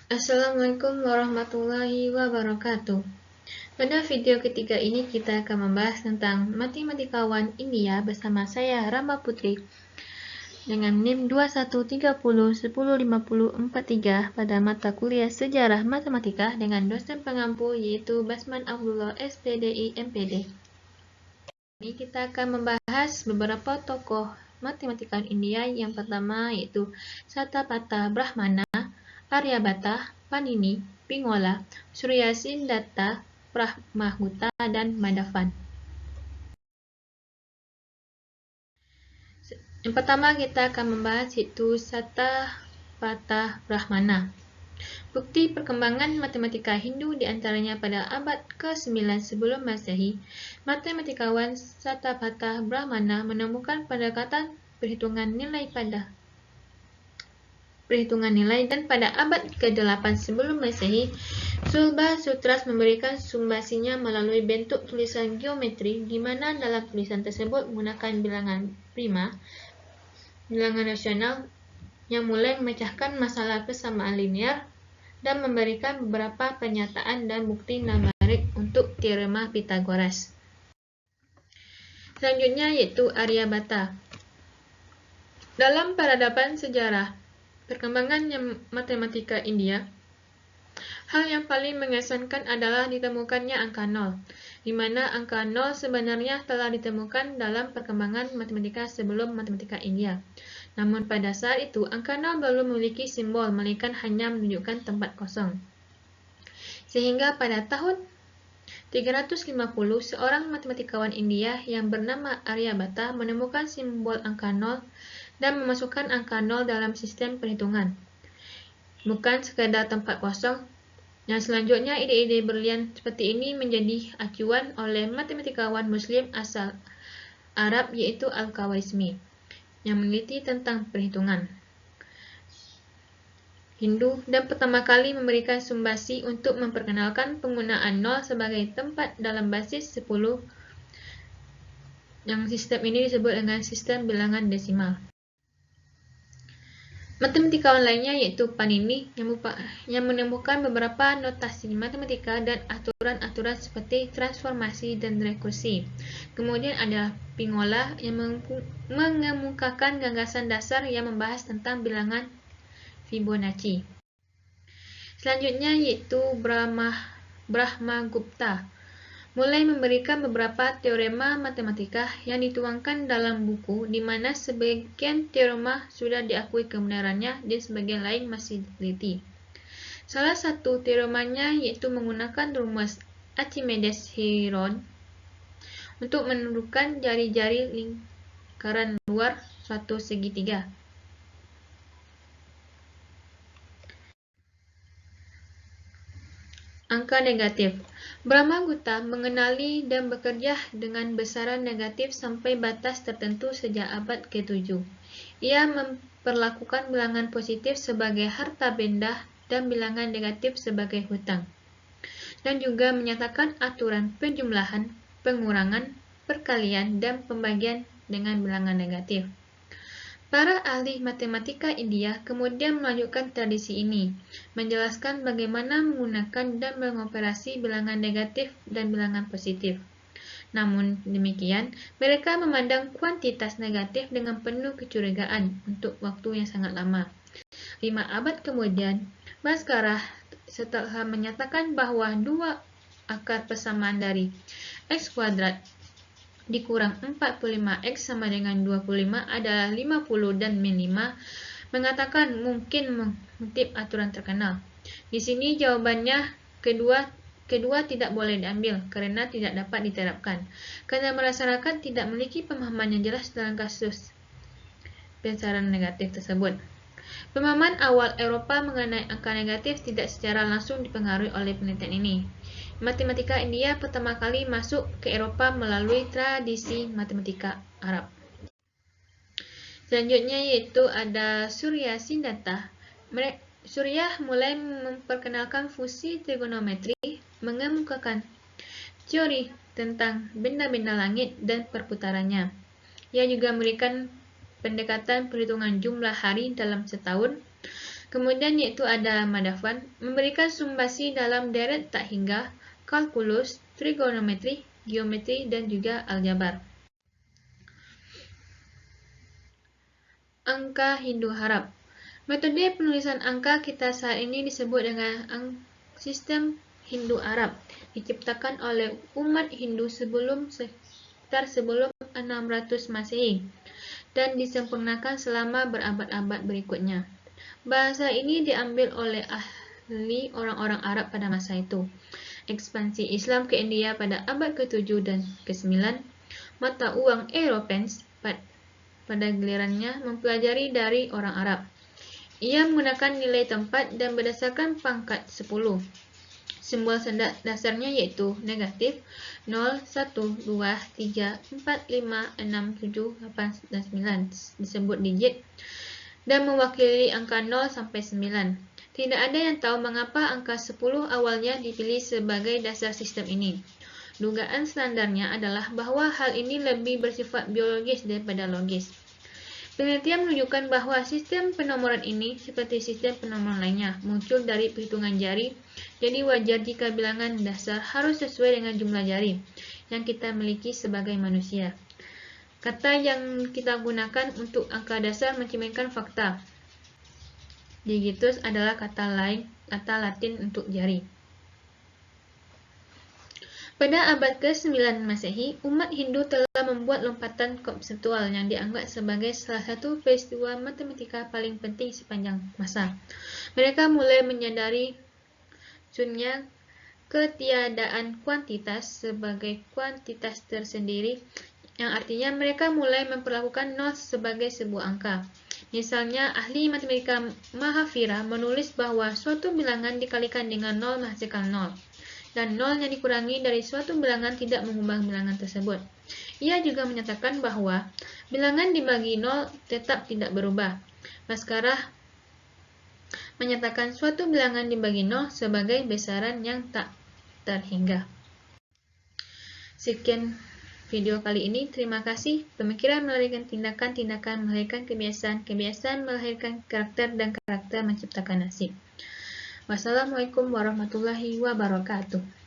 Assalamualaikum warahmatullahi wabarakatuh. Pada video ketiga ini kita akan membahas tentang matematikawan India bersama saya Rama Putri dengan NIM 2130105043 pada mata kuliah Sejarah Matematika dengan dosen pengampu yaitu Basman Abdullah SPDI MPD. Ini kita akan membahas beberapa tokoh matematikawan India. Yang pertama yaitu Satyapata Brahmana, Aryabhata, Panini, Pingola, Suryasindatta, Brahmagupta, dan Madhavan. Yang pertama kita akan membahas yaitu Satyapata Brahmana. Bukti perkembangan matematika Hindu diantaranya pada abad ke-9 sebelum Masehi, matematikawan Satyapata Brahmana menemukan pendekatan perhitungan nilai dan pada abad ke-8 sebelum Masehi, Sulba Sutras memberikan sumbasinya melalui bentuk tulisan geometri di mana dalam tulisan tersebut menggunakan bilangan prima, bilangan rasional yang mulai memecahkan masalah persamaan linear dan memberikan beberapa pernyataan dan bukti numerik untuk teorema Pythagoras. Selanjutnya yaitu Aryabhata. Dalam peradaban sejarah perkembangan matematika India, hal yang paling mengesankan adalah ditemukannya angka 0, di mana angka 0 sebenarnya telah ditemukan dalam perkembangan matematika sebelum matematika India. Namun pada saat itu, angka 0 belum memiliki simbol, melainkan hanya menunjukkan tempat kosong. Sehingga pada tahun 350, seorang matematikawan India yang bernama Aryabhata menemukan simbol angka 0 dan memasukkan angka 0 dalam sistem perhitungan. Bukan sekadar tempat kosong. Yang selanjutnya, ide-ide berlian seperti ini menjadi acuan oleh matematikawan Muslim asal Arab yaitu Al-Khwarizmi yang meneliti tentang perhitungan Hindu dan pertama kali memberikan sumbasi untuk memperkenalkan penggunaan 0 sebagai tempat dalam basis 10, yang sistem ini disebut dengan sistem bilangan desimal. Matematikawan lainnya yaitu Panini yang menemukan beberapa notasi matematika dan aturan-aturan seperti transformasi dan rekursi. Kemudian ada Pingola yang mengemukakan gagasan dasar yang membahas tentang bilangan Fibonacci. Selanjutnya yaitu Brahmagupta mulai memberikan beberapa teorema matematika yang dituangkan dalam buku, di mana sebagian teorema sudah diakui kebenarannya dan sebagian lain masih diteliti. Salah satu teoremanya yaitu menggunakan rumus Archimedes-Heron untuk menentukan jari-jari lingkaran luar suatu segitiga. Angka negatif. Brahmagupta mengenali dan bekerja dengan besaran negatif sampai batas tertentu sejak abad ke-7. Ia memperlakukan bilangan positif sebagai harta benda dan bilangan negatif sebagai hutang. Dan juga menyatakan aturan penjumlahan, pengurangan, perkalian, dan pembagian dengan bilangan negatif. Para ahli matematika India kemudian melanjutkan tradisi ini, menjelaskan bagaimana menggunakan dan mengoperasi bilangan negatif dan bilangan positif. Namun demikian, mereka memandang kuantitas negatif dengan penuh kecurigaan untuk waktu yang sangat lama. 5 abad kemudian, Bhaskara setelah menyatakan bahwa 2 akar persamaan dari X kuadrat dikurang 45X sama dengan 25 adalah 50 dan min 5, mengatakan mungkin mengutip aturan terkenal. Di sini jawabannya kedua tidak boleh diambil karena tidak dapat diterapkan, karena masyarakat tidak memiliki pemahaman yang jelas dalam kasus besaran negatif tersebut. Pemahaman awal Eropa mengenai angka negatif tidak secara langsung dipengaruhi oleh penelitian ini. Matematika India pertama kali masuk ke Eropa melalui tradisi matematika Arab. Selanjutnya yaitu ada Suryasindatta. Surya mulai memperkenalkan fungsi trigonometri, mengemukakan teori tentang benda-benda langit dan perputarannya. Ia juga memberikan pendekatan perhitungan jumlah hari dalam setahun, Kemudian yaitu ada Madhavan, memberikan sumbasi dalam deret tak hingga, kalkulus, trigonometri, geometri, dan juga aljabar. Angka Hindu-Arab. Metode penulisan angka kita saat ini disebut dengan sistem Hindu-Arab, diciptakan oleh umat Hindu sekitar sebelum 600 Masehi dan disempurnakan selama berabad-abad berikutnya. Bahasa ini diambil oleh ahli orang-orang Arab pada masa itu. Ekspansi Islam ke India pada abad ke-7 dan ke-9, mata uang Europeans pada gilirannya mempelajari dari orang Arab. Ia menggunakan nilai tempat dan berdasarkan pangkat 10. Simbol dasarnya yaitu negatif 0, 1, 2, 3, 4, 5, 6, 7, 8, dan 9 disebut digit dan mewakili angka 0 sampai 9. Tidak ada yang tahu mengapa angka 10 awalnya dipilih sebagai dasar sistem ini. Dugaan standarnya adalah bahwa hal ini lebih bersifat biologis daripada logis. Penelitian menunjukkan bahwa sistem penomoran ini, seperti sistem penomoran lainnya, muncul dari perhitungan jari, jadi wajar jika bilangan dasar harus sesuai dengan jumlah jari yang kita miliki sebagai manusia. Kata yang kita gunakan untuk angka dasar mencerminkan fakta. Digitus adalah kata Latin untuk jari. Pada abad ke-9 Masehi, umat Hindu telah membuat lompatan konseptual yang dianggap sebagai salah satu peristiwa matematika paling penting sepanjang masa. Mereka mulai menyadari sunnya ketiadaan kuantitas sebagai kuantitas tersendiri, yang artinya mereka mulai memperlakukan nol sebagai sebuah angka. Misalnya, ahli matematika Mahavira menulis bahwa suatu bilangan dikalikan dengan nol menghasilkan nol, dan nol yang dikurangi dari suatu bilangan tidak mengubah bilangan tersebut. Ia juga menyatakan bahwa bilangan dibagi nol tetap tidak berubah. Bhaskara menyatakan suatu bilangan dibagi nol sebagai besaran yang tak terhingga. Sekian video kali ini. Terima kasih. Pemikiran melahirkan tindakan melahirkan kebiasaan melahirkan karakter, dan karakter menciptakan nasib. Wassalamualaikum warahmatullahi wabarakatuh.